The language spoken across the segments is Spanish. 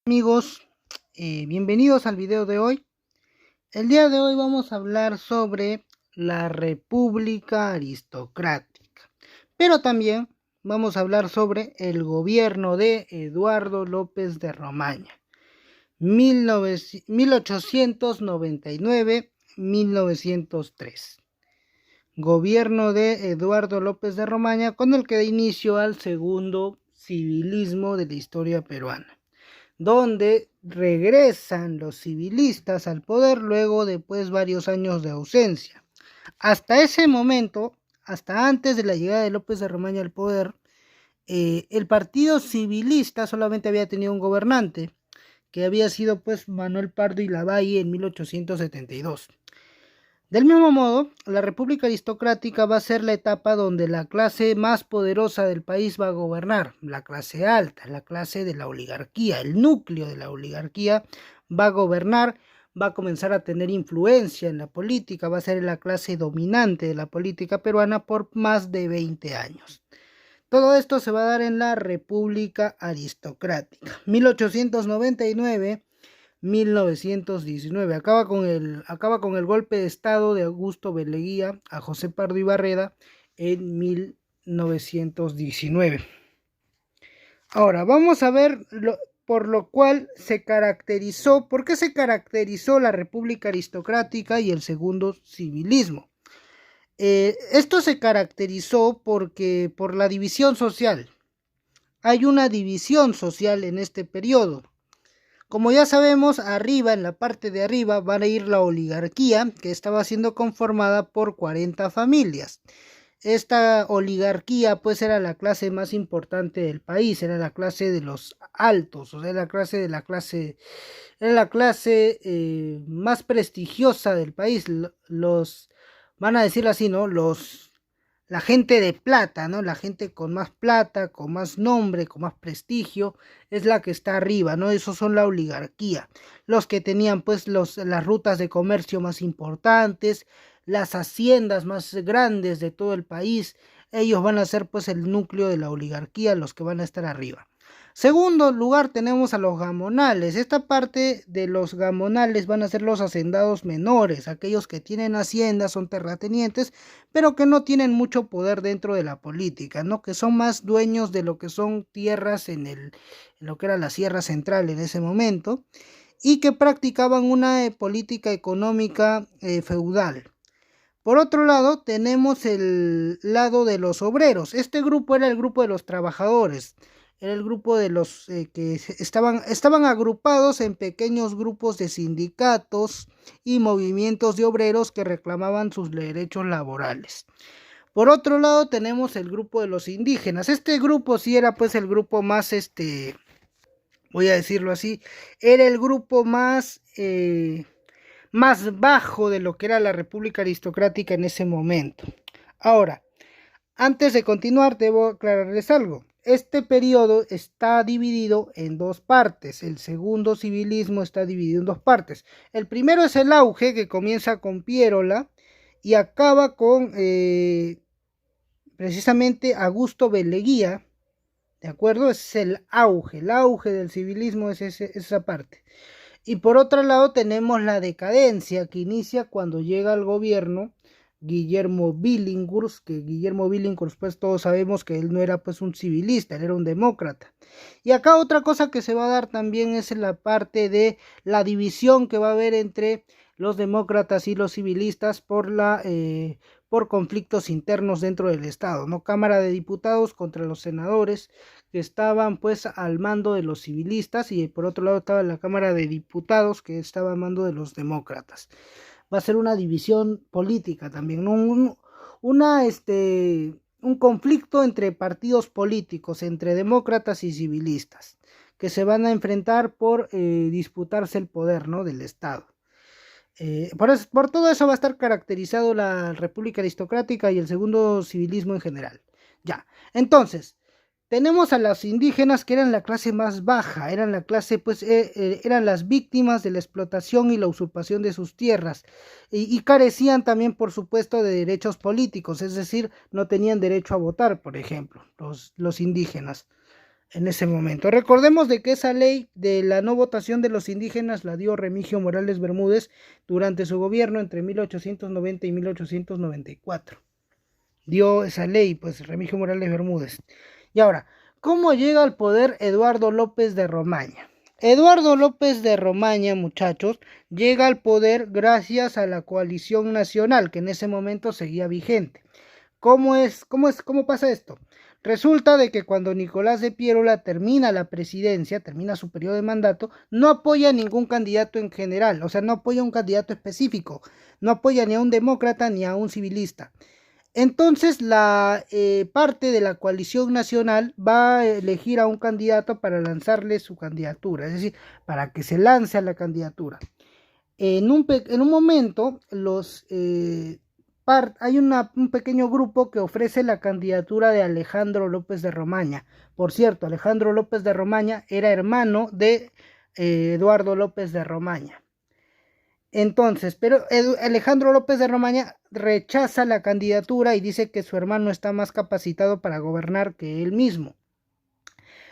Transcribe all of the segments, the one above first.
Amigos, bienvenidos al video de hoy. El día de hoy vamos a hablar sobre la República Aristocrática, pero también vamos a hablar sobre el gobierno de Eduardo López de Romaña, 1899-1903. Gobierno de Eduardo López de Romaña, con el que da inicio al segundo civilismo de la historia peruana, donde regresan los civilistas al poder luego de varios años de ausencia. Hasta ese momento, hasta antes de la llegada de López de Romaña al poder, el partido civilista solamente había tenido un gobernante, que había sido Manuel Pardo y Lavalle en 1872. Del mismo modo, la República Aristocrática va a ser la etapa donde la clase más poderosa del país va a gobernar, la clase alta, la clase de la oligarquía, el núcleo de la oligarquía va a gobernar, va a comenzar a tener influencia en la política, va a ser la clase dominante de la política peruana por más de 20 años. Todo esto se va a dar en la República Aristocrática, 1899-1919. Acaba con el golpe de estado de Augusto Beleguía a José Pardo y Barreda en 1919. Ahora vamos a ver por lo cual se caracterizó, ¿por qué se caracterizó la República Aristocrática y el segundo civilismo? Esto se caracterizó por la división social. Hay una división social en este periodo. Como ya sabemos, arriba, en la parte de arriba, va a ir la oligarquía, que estaba siendo conformada por 40 familias. Esta oligarquía era la clase más importante del país, era la clase de los altos, o sea, era la clase más prestigiosa del país. Van a decirlo así, ¿no? La gente de plata, ¿no? La gente con más plata, con más nombre, con más prestigio, es la que está arriba, ¿no? Esos son la oligarquía. Los que tenían las rutas de comercio más importantes, las haciendas más grandes de todo el país, ellos van a ser el núcleo de la oligarquía, los que van a estar arriba. Segundo lugar tenemos a los gamonales. Esta parte de los gamonales van a ser los hacendados menores, aquellos que tienen haciendas, son terratenientes, pero que no tienen mucho poder dentro de la política, ¿no? Que son más dueños de lo que son tierras en lo que era la Sierra Central en ese momento, y que practicaban una política económica feudal. Por otro lado, tenemos el lado de los obreros. Este grupo era el grupo de los trabajadores. Era el grupo de los que estaban agrupados en pequeños grupos de sindicatos y movimientos de obreros que reclamaban sus derechos laborales. Por otro lado, tenemos el grupo de los indígenas. Este grupo sí era el grupo más, voy a decirlo así, era el grupo más bajo de lo que era la República Aristocrática en ese momento. Ahora, antes de continuar, debo aclararles algo. Este periodo está dividido en dos partes. El segundo civilismo está dividido en dos partes. El primero es el auge, que comienza con Pierola y acaba con precisamente Augusto Beleguía. ¿De acuerdo? Es el auge del civilismo es esa parte. Y por otro lado tenemos la decadencia, que inicia cuando llega al gobierno Guillermo Billinghurst, que Guillermo Billinghurst todos sabemos que él no era un civilista, él era un demócrata. Y acá otra cosa que se va a dar también es en la parte de la división que va a haber entre los demócratas y los civilistas por conflictos internos dentro del Estado, ¿no? Cámara de Diputados contra los senadores, que estaban al mando de los civilistas, y por otro lado estaba la Cámara de Diputados, que estaba al mando de los demócratas. Va a ser una división política también, ¿no? Un conflicto entre partidos políticos, entre demócratas y civilistas, que se van a enfrentar por disputarse el poder, ¿no? Del Estado. Por todo eso va a estar caracterizado la República Aristocrática y el segundo civilismo en general. Ya, entonces, tenemos a los indígenas, que eran la clase más baja, eran la clase, eran las víctimas de la explotación y la usurpación de sus tierras, y carecían también, por supuesto, de derechos políticos, es decir, no tenían derecho a votar, por ejemplo, los indígenas. en ese momento. Recordemos de que esa ley de la no votación de los indígenas la dio Remigio Morales Bermúdez durante su gobierno entre 1890 y 1894. Dio esa ley, pues Remigio Morales Bermúdez. Y ahora, ¿cómo llega al poder Eduardo López de Romaña? Eduardo López de Romaña, muchachos, llega al poder gracias a la coalición nacional que en ese momento seguía vigente. ¿Cómo pasa esto? Resulta de que cuando Nicolás de Piérola termina la presidencia, termina su periodo de mandato, no apoya a ningún candidato en general, o sea, no apoya a un candidato específico, no apoya ni a un demócrata ni a un civilista. Entonces la parte de la coalición nacional va a elegir a un candidato para lanzarle su candidatura, es decir, para que se lance a la candidatura. En un momento hay un pequeño grupo que ofrece la candidatura de Alejandro López de Romaña. Por cierto, Alejandro López de Romaña era hermano de Eduardo López de Romaña. Entonces, pero Alejandro López de Romaña rechaza la candidatura y dice que su hermano está más capacitado para gobernar que él mismo.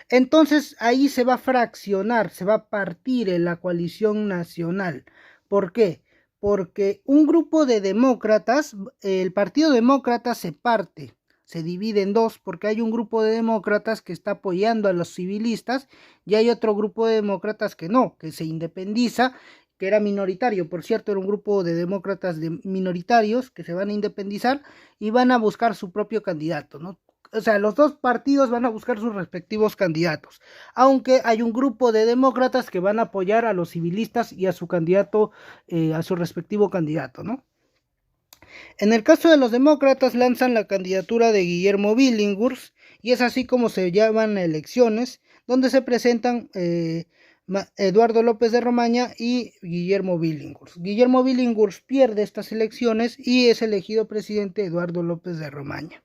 Entonces ahí se va a fraccionar, se va a partir en la coalición nacional. ¿Por qué? Porque un grupo de demócratas, el Partido Demócrata se parte, se divide en dos, porque hay un grupo de demócratas que está apoyando a los civilistas y hay otro grupo de demócratas que no, que se independiza, que era minoritario, por cierto, era un grupo de demócratas minoritarios que se van a independizar y van a buscar su propio candidato, ¿no? O sea, los dos partidos van a buscar sus respectivos candidatos, aunque hay un grupo de demócratas que van a apoyar a los civilistas y a su candidato, a su respectivo candidato, ¿no? En el caso de los demócratas lanzan la candidatura de Guillermo Billinghurst y es así como se llaman elecciones, donde se presentan Eduardo López de Romaña y Guillermo Billinghurst. Guillermo Billinghurst pierde estas elecciones y es elegido presidente Eduardo López de Romaña.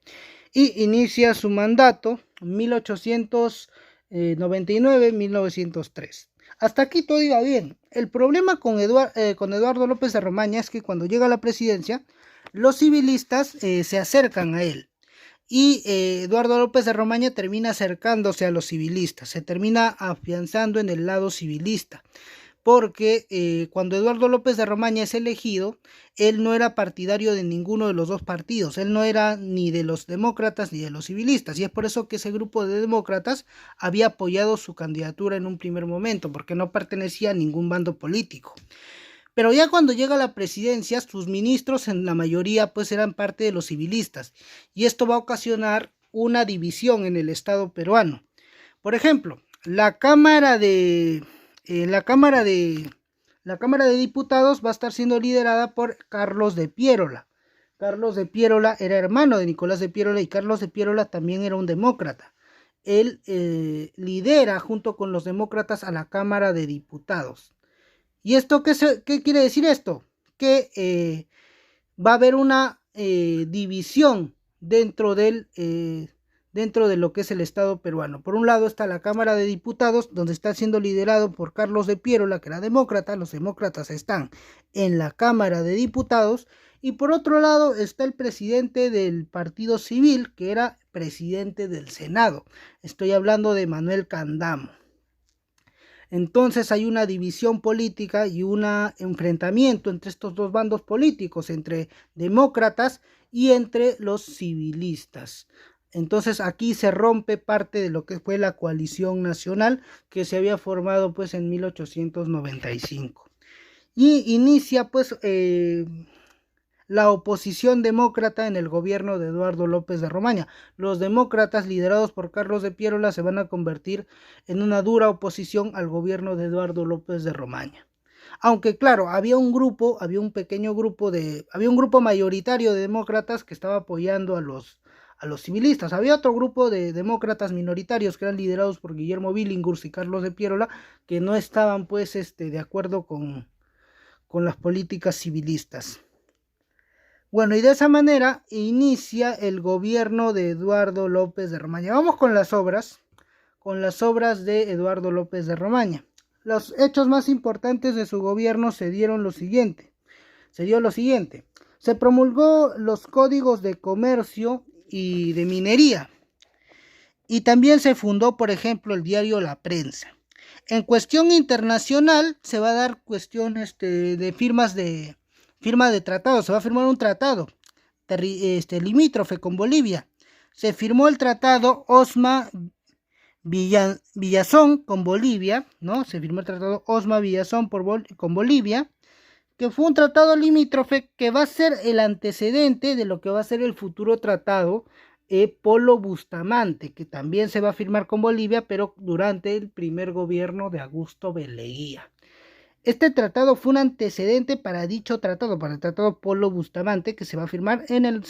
Y inicia su mandato en 1899-1903. Hasta aquí todo iba bien. El problema con Eduardo López de Romaña es que cuando llega a la presidencia, los civilistas se acercan a él. Y Eduardo López de Romaña termina acercándose a los civilistas, se termina afianzando en el lado civilista. Porque cuando Eduardo López de Romaña es elegido, él no era partidario de ninguno de los dos partidos, él no era ni de los demócratas ni de los civilistas, y es por eso que ese grupo de demócratas había apoyado su candidatura en un primer momento, porque no pertenecía a ningún bando político. Pero ya cuando llega a la presidencia, sus ministros en la mayoría pues eran parte de los civilistas, y esto va a ocasionar una división en el Estado peruano. Por ejemplo, la Cámara de Diputados va a estar siendo liderada por Carlos de Piérola. Carlos de Piérola era hermano de Nicolás de Piérola y Carlos de Piérola también era un demócrata. Él lidera junto con los demócratas a la Cámara de Diputados. ¿Y esto qué quiere decir esto? Que va a haber una división dentro de lo que es el Estado peruano. Por un lado está la Cámara de Diputados, donde está siendo liderado por Carlos de Piérola, que era demócrata. Los demócratas están en la Cámara de Diputados. Y por otro lado está el presidente del Partido Civil, que era presidente del Senado. Estoy hablando de Manuel Candamo. Entonces hay una división política y un enfrentamiento entre estos dos bandos políticos, entre demócratas y entre los civilistas. Entonces aquí se rompe parte de lo que fue la coalición nacional que se había formado pues en 1895. Y inicia pues la oposición demócrata en el gobierno de Eduardo López de Romaña. Los demócratas liderados por Carlos de Piérola se van a convertir en una dura oposición al gobierno de Eduardo López de Romaña. Aunque claro, había un grupo mayoritario de demócratas que estaba apoyando a los civilistas. Había otro grupo de demócratas minoritarios que eran liderados por Guillermo Billinghurst y Carlos de Piérola que no estaban pues de acuerdo con las políticas civilistas. Bueno, y de esa manera inicia el gobierno de Eduardo López de Romaña. Vamos con las obras de Eduardo López de Romaña. Los hechos más importantes de su gobierno se dio lo siguiente. Se promulgó los códigos de comercio y de minería. Y también se fundó, por ejemplo, el diario La Prensa. En cuestión internacional se va a dar cuestión de firma de tratados. Se va a firmar un tratado limítrofe con Bolivia. Se firmó el tratado Osma-Villazón con Bolivia, ¿no? Se firmó el tratado Osma-Villazón con Bolivia, que fue un tratado limítrofe que va a ser el antecedente de lo que va a ser el futuro tratado Polo Bustamante, que también se va a firmar con Bolivia, pero durante el primer gobierno de Augusto Beleguía. Este tratado fue un antecedente para dicho tratado, para el tratado Polo Bustamante, que se va a firmar en el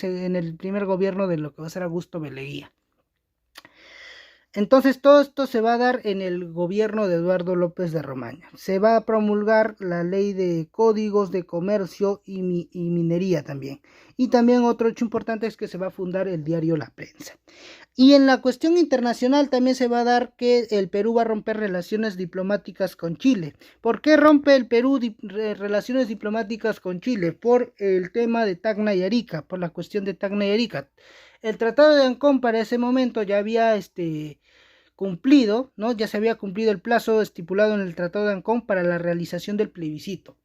primer gobierno de lo que va a ser Augusto Beleguía. Entonces todo esto se va a dar en el gobierno de Eduardo López de Romaña. Se va a promulgar la ley de códigos de comercio y minería también. Y también otro hecho importante es que se va a fundar el diario La Prensa. Y en la cuestión internacional también se va a dar que el Perú va a romper relaciones diplomáticas con Chile. ¿Por qué rompe el Perú relaciones diplomáticas con Chile? Por el tema de Tacna y Arica, por la cuestión de Tacna y Arica. El tratado de Ancón para ese momento ya había cumplido, ¿no? Ya se había cumplido el plazo estipulado en el tratado de Ancón para la realización del plebiscito.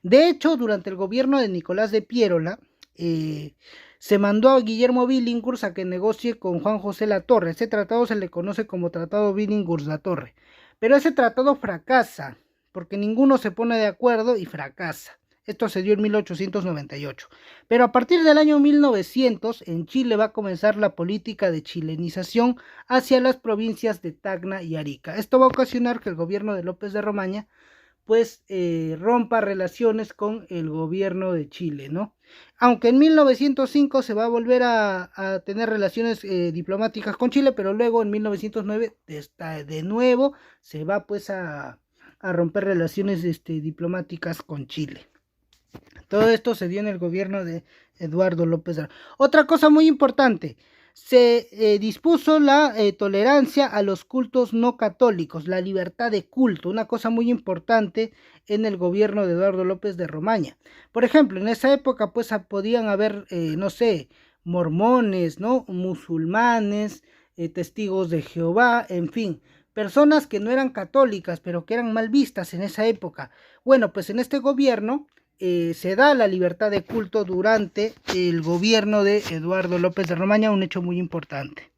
De hecho, durante el gobierno de Nicolás de Piérola, se mandó a Guillermo Billinghurst a que negocie con Juan José Latorre. Ese tratado se le conoce como Tratado Billinghurst-Latorre. Pero ese tratado fracasa, porque ninguno se pone de acuerdo y fracasa. Esto se dio en 1898. Pero a partir del año 1900, en Chile va a comenzar la política de chilenización hacia las provincias de Tacna y Arica. Esto va a ocasionar que el gobierno de López de Romaña rompa relaciones con el gobierno de Chile, ¿no? Aunque en 1905 se va a volver a tener relaciones diplomáticas con Chile, pero luego en 1909 de nuevo se va a romper relaciones diplomáticas con Chile. Todo esto se dio en el gobierno de Eduardo López de Romaña. Otra cosa muy importante, se dispuso la tolerancia a los cultos no católicos, la libertad de culto, una cosa muy importante en el gobierno de Eduardo López de Romaña. Por ejemplo, en esa época podían haber, mormones, ¿no? Musulmanes, testigos de Jehová, en fin, personas que no eran católicas, pero que eran mal vistas en esa época. Bueno, pues en este gobierno se da la libertad de culto durante el gobierno de Eduardo López de Romaña, un hecho muy importante.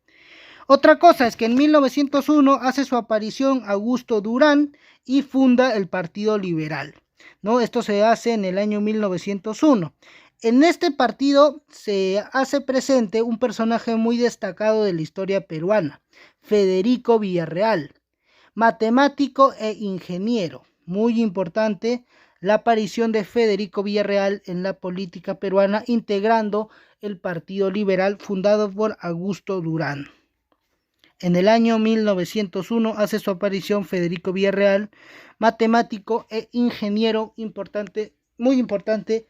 Otra cosa es que en 1901 hace su aparición Augusto Durán y funda el Partido Liberal, ¿no? Esto se hace en el año 1901. En este partido se hace presente un personaje muy destacado de la historia peruana, Federico Villarreal, matemático e ingeniero, muy importante la aparición de Federico Villarreal en la política peruana, integrando el Partido Liberal fundado por Augusto Durán. En el año 1901 hace su aparición Federico Villarreal, matemático e ingeniero importante, muy importante,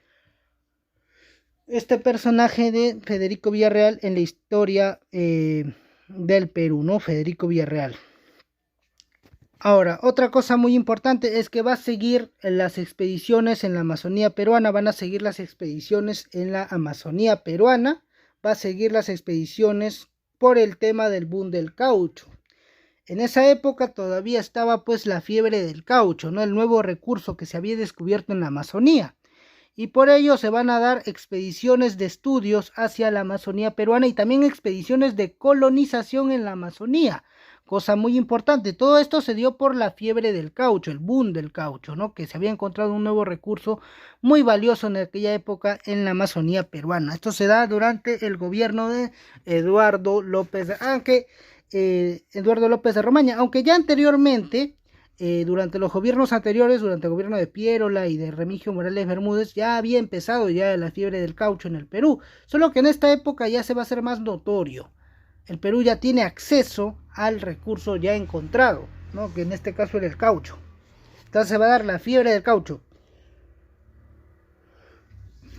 este personaje de Federico Villarreal en la historia del Perú, ¿no? Federico Villarreal. Ahora, otra cosa muy importante es que va a seguir las expediciones en la Amazonía peruana, van a seguir las expediciones en la Amazonía peruana, va a seguir las expediciones por el tema del boom del caucho. En esa época todavía estaba pues la fiebre del caucho, ¿no? El nuevo recurso que se había descubierto en la Amazonía. Y por ello se van a dar expediciones de estudios hacia la Amazonía peruana y también expediciones de colonización en la Amazonía. Cosa muy importante, todo esto se dio por la fiebre del caucho, el boom del caucho, ¿no? Que se había encontrado un nuevo recurso muy valioso en aquella época en la Amazonía peruana. Esto se da durante el gobierno de Eduardo López de Romaña, aunque ya anteriormente, durante los gobiernos anteriores, durante el gobierno de Piérola y de Remigio Morales Bermúdez, ya había empezado ya la fiebre del caucho en el Perú, solo que en esta época ya se va a hacer más notorio. El Perú ya tiene acceso al recurso ya encontrado, ¿no? Que en este caso era el caucho. Entonces se va a dar la fiebre del caucho.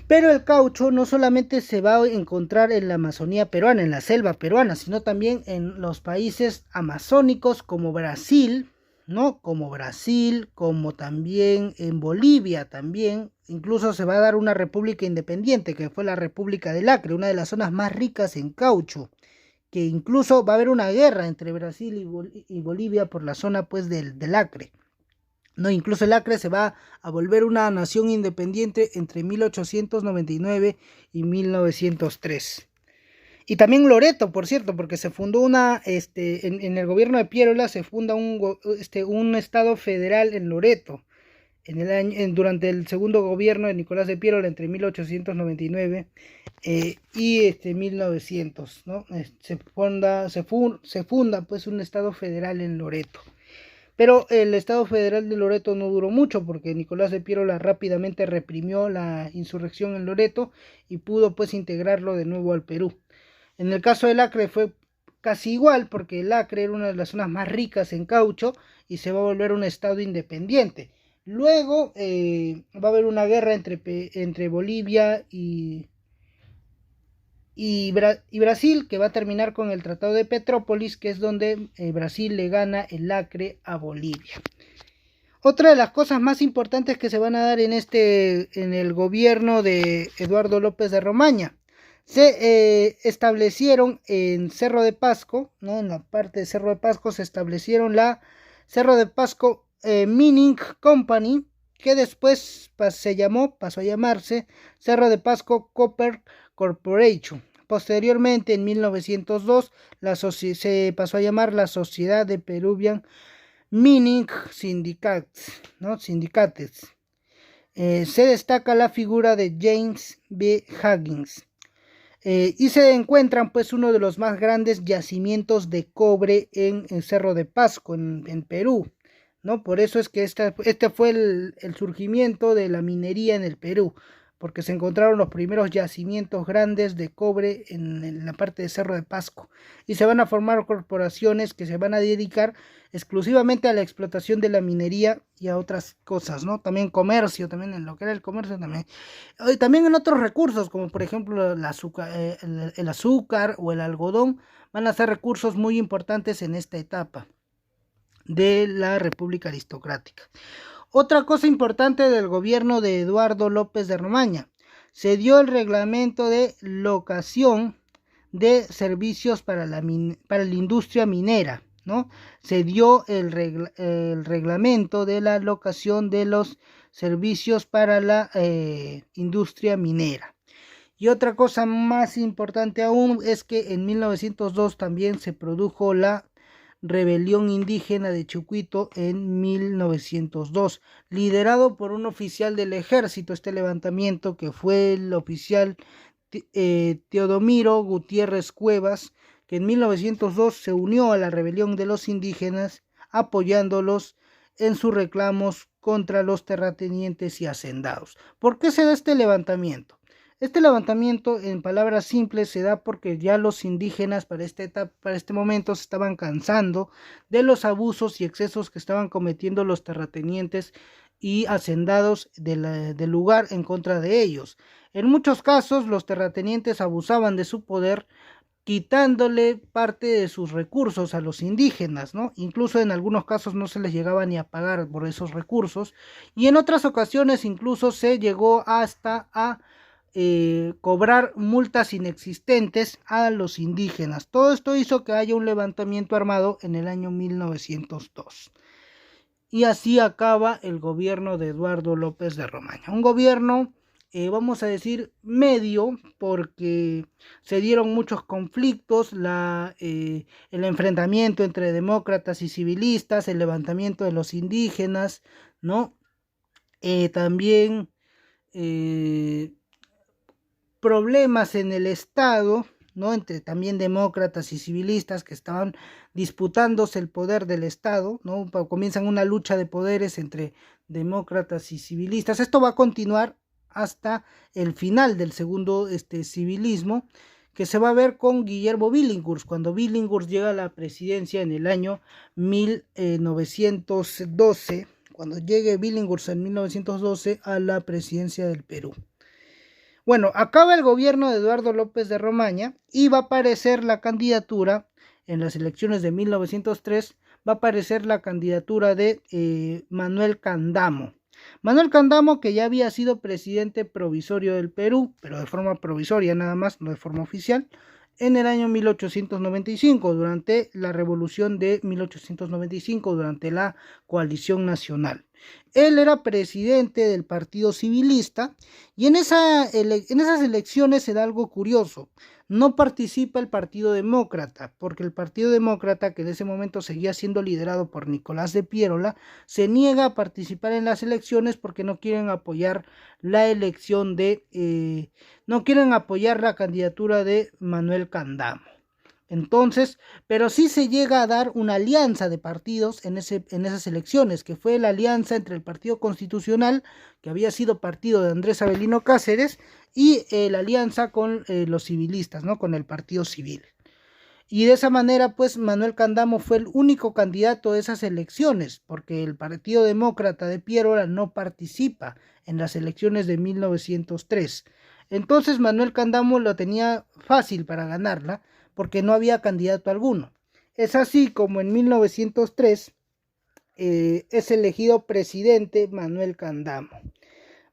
Pero el caucho no solamente se va a encontrar en la Amazonía peruana, en la selva peruana, sino también en los países amazónicos como Brasil, ¿no? Como Brasil, como también en Bolivia también. Incluso se va a dar una república independiente, que fue la República del Acre, una de las zonas más ricas en caucho que incluso va a haber una guerra entre Brasil y Bolivia por la zona pues del Acre. No, incluso el Acre se va a volver una nación independiente entre 1899 y 1903. Y también Loreto, por cierto, porque se fundó en el gobierno de Pierola se funda un estado federal en Loreto. Durante el segundo gobierno de Nicolás de Pierola entre 1899 y 1900, ¿no? Se funda pues un estado federal en Loreto. Pero el Estado Federal de Loreto no duró mucho porque Nicolás de Pierola rápidamente reprimió la insurrección en Loreto y pudo pues integrarlo de nuevo al Perú. En el caso del Acre fue casi igual porque el Acre era una de las zonas más ricas en caucho y se va a volver un estado independiente. Luego va a haber una guerra entre Bolivia y Brasil, que va a terminar con el Tratado de Petrópolis, que es donde Brasil le gana el Acre a Bolivia. Otra de las cosas más importantes que se van a dar en el gobierno de Eduardo López de Romaña, se establecieron en Cerro de Pasco, ¿no? En la parte de Cerro de Pasco se establecieron la Cerro de Pasco Mining Company, que después pasó a llamarse Cerro de Pasco Copper Corporation. Posteriormente, en 1902, se pasó a llamar la Sociedad de Peruvian Mining Syndicates, ¿no? Sindicates. Se destaca la figura de James B. Huggins. Y se encuentran pues uno de los más grandes yacimientos de cobre en Cerro de Pasco, en Perú, ¿no? Por eso es que este fue el surgimiento de la minería en el Perú, porque se encontraron los primeros yacimientos grandes de cobre en la parte de Cerro de Pasco, y se van a formar corporaciones que se van a dedicar exclusivamente a la explotación de la minería y a otras cosas, ¿no? También comercio, también en lo que era el comercio también. Y también en otros recursos, como por ejemplo el azúcar o el algodón, van a ser recursos muy importantes en esta etapa de la República Aristocrática. Otra cosa importante del gobierno de Eduardo López de Romaña, se dio el reglamento de locación de servicios para la industria minera, ¿no? Se dio el reglamento de la locación de los servicios para la industria minera. Y otra cosa más importante aún es que en 1902 también se produjo la rebelión indígena de Chucuito en 1902, liderado por un oficial del ejército. Este levantamiento, que fue el oficial Teodomiro Gutiérrez Cuevas, que en 1902 se unió a la rebelión de los indígenas, apoyándolos en sus reclamos contra los terratenientes y hacendados. ¿Por qué se da este levantamiento? Este levantamiento, en palabras simples, se da porque ya los indígenas para este momento se estaban cansando de los abusos y excesos que estaban cometiendo los terratenientes y hacendados del lugar en contra de ellos. En muchos casos, los terratenientes abusaban de su poder, quitándole parte de sus recursos a los indígenas, ¿no? Incluso en algunos casos no se les llegaba ni a pagar por esos recursos, y en otras ocasiones incluso se llegó hasta a cobrar multas inexistentes a los indígenas. Todo esto hizo que haya un levantamiento armado en el año 1902. Y así acaba el gobierno de Eduardo López de Romaña. Un gobierno, vamos a decir, medio, porque se dieron muchos conflictos, el enfrentamiento entre demócratas y civilistas, el levantamiento de los indígenas, ¿no? También problemas en el Estado, ¿no? Entre también demócratas y civilistas que estaban disputándose el poder del Estado, ¿no? Comienzan una lucha de poderes entre demócratas y civilistas. Esto va a continuar hasta el final del segundo civilismo, que se va a ver con Guillermo Billinghurst, cuando Billinghurst llega a la presidencia en el año 1912, cuando llegue Billinghurst en 1912 a la presidencia del Perú. Bueno, acaba el gobierno de Eduardo López de Romaña y va a aparecer la candidatura en las elecciones de 1903, va a aparecer la candidatura de Manuel Candamo. Manuel Candamo, que ya había sido presidente provisorio del Perú, pero de forma provisoria nada más, no de forma oficial, en el año 1895, durante la revolución de 1895, durante la coalición nacional. Él era presidente del Partido Civilista y en esas elecciones se da algo curioso. No participa el Partido Demócrata, porque el Partido Demócrata, que en ese momento seguía siendo liderado por Nicolás de Piérola, se niega a participar en las elecciones porque no quieren apoyar la elección no quieren apoyar la candidatura de Manuel Candamo. Entonces, pero sí se llega a dar una alianza de partidos en esas elecciones, que fue la alianza entre el Partido Constitucional, que había sido partido de Andrés Avelino Cáceres, y la alianza con los civilistas, ¿no? Con el Partido Civil. Y de esa manera, pues, Manuel Candamo fue el único candidato de esas elecciones, porque el Partido Demócrata de Piérola no participa en las elecciones de 1903. Entonces, Manuel Candamo lo tenía fácil para ganarla, porque no había candidato alguno. Es así como en 1903 es elegido presidente Manuel Candamo.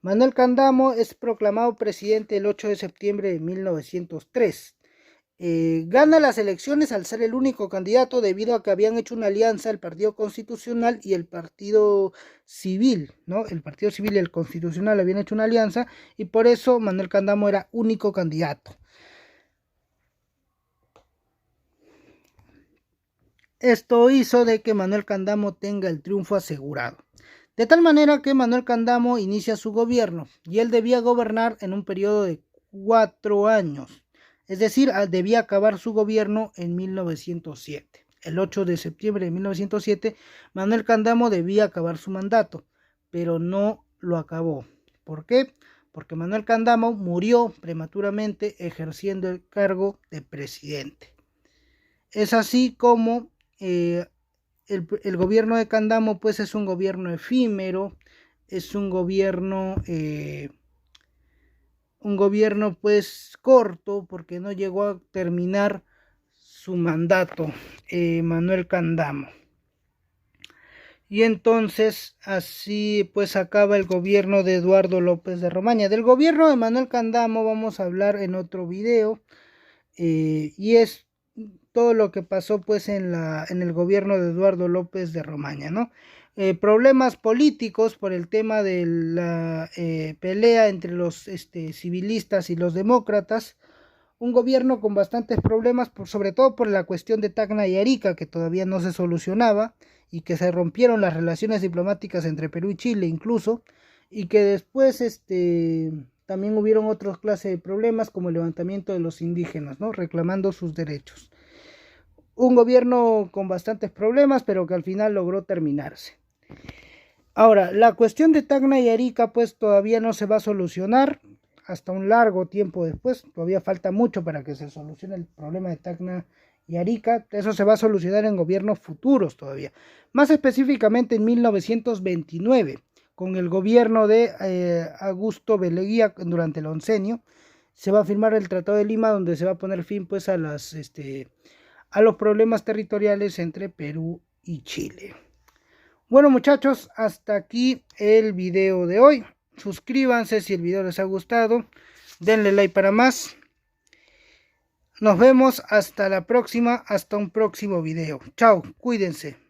Manuel Candamo es proclamado presidente el 8 de septiembre de 1903. Gana las elecciones al ser el único candidato debido a que habían hecho una alianza el Partido Constitucional y el Partido Civil, ¿no? El Partido Civil y el Constitucional habían hecho una alianza y por eso Manuel Candamo era único candidato. Esto hizo de que Manuel Candamo tenga el triunfo asegurado. De tal manera que Manuel Candamo inicia su gobierno y él debía gobernar en un periodo de 4 años. Es decir, debía acabar su gobierno en 1907. El 8 de septiembre de 1907, Manuel Candamo debía acabar su mandato, pero no lo acabó. ¿Por qué? Porque Manuel Candamo murió prematuramente ejerciendo el cargo de presidente. Es así como el gobierno de Candamo pues es un gobierno efímero, es un gobierno pues corto, porque no llegó a terminar su mandato Manuel Candamo. Y entonces así pues acaba el gobierno de Eduardo López de Romaña. Del gobierno de Manuel Candamo vamos a hablar en otro video, y es todo lo que pasó pues en el gobierno de Eduardo López de Romaña, ¿no? Problemas políticos por el tema de la pelea entre los civilistas y los demócratas, un gobierno con bastantes problemas, sobre todo por la cuestión de Tacna y Arica, que todavía no se solucionaba, y que se rompieron las relaciones diplomáticas entre Perú y Chile incluso, y que después también hubieron otras clases de problemas como el levantamiento de los indígenas, ¿no? Reclamando sus derechos. Un gobierno con bastantes problemas, pero que al final logró terminarse. Ahora, la cuestión de Tacna y Arica pues todavía no se va a solucionar hasta un largo tiempo después. Todavía falta mucho para que se solucione el problema de Tacna y Arica. Eso se va a solucionar en gobiernos futuros todavía. Más específicamente en 1929, con el gobierno de Augusto Beleguía durante el oncenio, se va a firmar el Tratado de Lima, donde se va a poner fin pues a los problemas territoriales entre Perú y Chile. Bueno muchachos, hasta aquí el video de hoy. Suscríbanse si el video les ha gustado. Denle like para más. Nos vemos hasta la próxima, hasta un próximo video. Chao, cuídense.